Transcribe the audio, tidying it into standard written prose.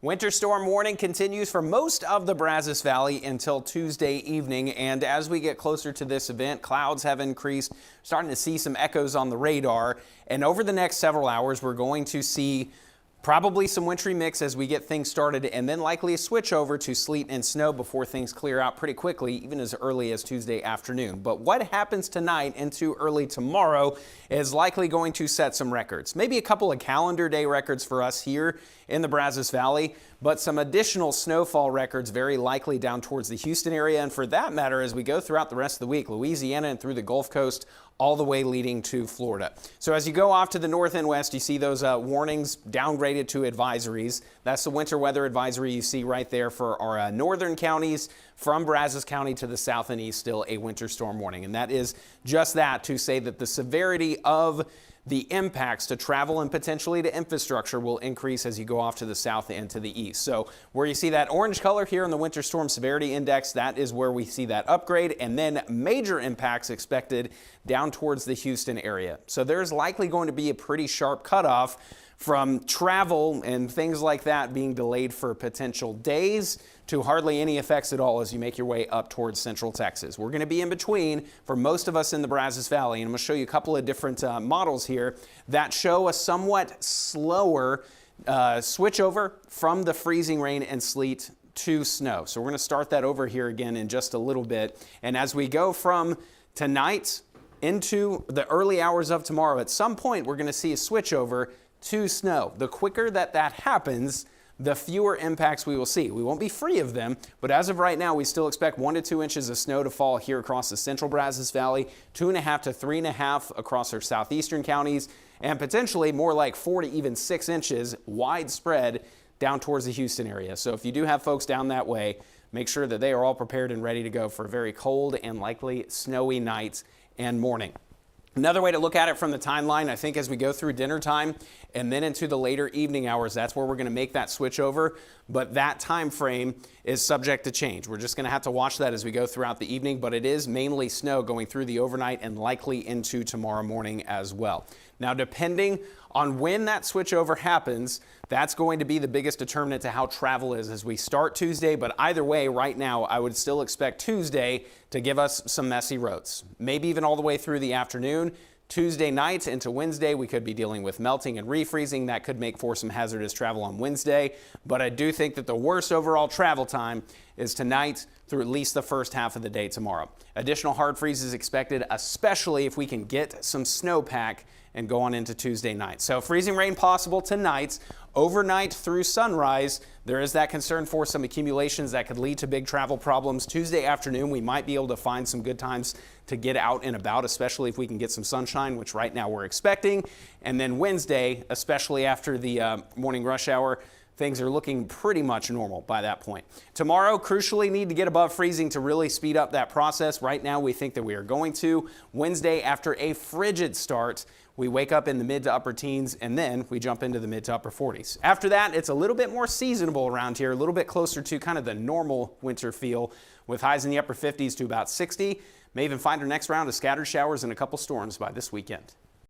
Winter storm warning continues for most of the Brazos Valley until Tuesday evening, and as we get closer to this event, clouds have increased, starting to see some echoes on the radar, and over the next several hours we're going to see probably some wintry mix as we get things started, and then likely a switch over to sleet and snow before things clear out pretty quickly, even as early as Tuesday afternoon. But what happens tonight into early tomorrow is likely going to set some records. Maybe a couple of calendar day records for us here in the Brazos Valley, but some additional snowfall records very likely down towards the Houston area. And for that matter, as we go throughout the rest of the week, Louisiana and through the Gulf Coast, all the way leading to Florida. So as you go off to the north and west, you see those warnings downgraded to advisories. That's the winter weather advisory you see right there for our northern counties. From Brazos County to the south and east, still a winter storm warning. And that is just that, to say that the severity of the impacts to travel and potentially to infrastructure will increase as you go off to the south and to the east. So where you see that orange color here in the Winter Storm Severity Index, that is where we see that upgrade, and then major impacts expected down towards the Houston area. So there's likely going to be a pretty sharp cutoff from travel and things like that being delayed for potential days to hardly any effects at all as you make your way up towards central Texas. We're going to be in between for most of us in the Brazos Valley, and I'm going to show you a couple of different models here that show a somewhat slower switch over from the freezing rain and sleet to snow. So we're going to start that over here again in just a little bit. And as we go from tonight into the early hours of tomorrow, at some point we're going to see a switch over to snow. The quicker that happens, the fewer impacts we will see. We won't be free of them, but as of right now, we still expect 1 to 2 inches of snow to fall here across the central Brazos Valley, 2.5 to 3.5 across our southeastern counties, and potentially more like 4 to even 6 inches widespread down towards the Houston area. So if you do have folks down that way, make sure that they are all prepared and ready to go for very cold and likely snowy nights and morning. Another way to look at it from the timeline, I think as we go through dinner time and then into the later evening hours, that's where we're going to make that switch over. But that time frame is subject to change. We're just going to have to watch that as we go throughout the evening, but it is mainly snow going through the overnight and likely into tomorrow morning as well. Now, depending on when that switch over happens, that's going to be the biggest determinant to how travel is as we start Tuesday. But either way, right now, I would still expect Tuesday to give us some messy roads, maybe even all the way through the afternoon. Tuesday night into Wednesday, we could be dealing with melting and refreezing. That could make for some hazardous travel on Wednesday. But I do think that the worst overall travel time is tonight through at least the first half of the day tomorrow. Additional hard freezes expected, especially if we can get some snowpack and go on into Tuesday night. So freezing rain possible tonight, overnight through sunrise. There is that concern for some accumulations that could lead to big travel problems. Tuesday afternoon, we might be able to find some good times to get out and about, especially if we can get some sunshine, which right now we're expecting. And then Wednesday, especially after the morning rush hour, things are looking pretty much normal by that point. Tomorrow, crucially, need to get above freezing to really speed up that process. Right now, we think that we are going to. Wednesday, after a frigid start, we wake up in the mid to upper teens, and then we jump into the mid to upper 40s. After that, it's a little bit more seasonable around here, a little bit closer to kind of the normal winter feel, with highs in the upper 50s to about 60. May even find our next round of scattered showers and a couple storms by this weekend.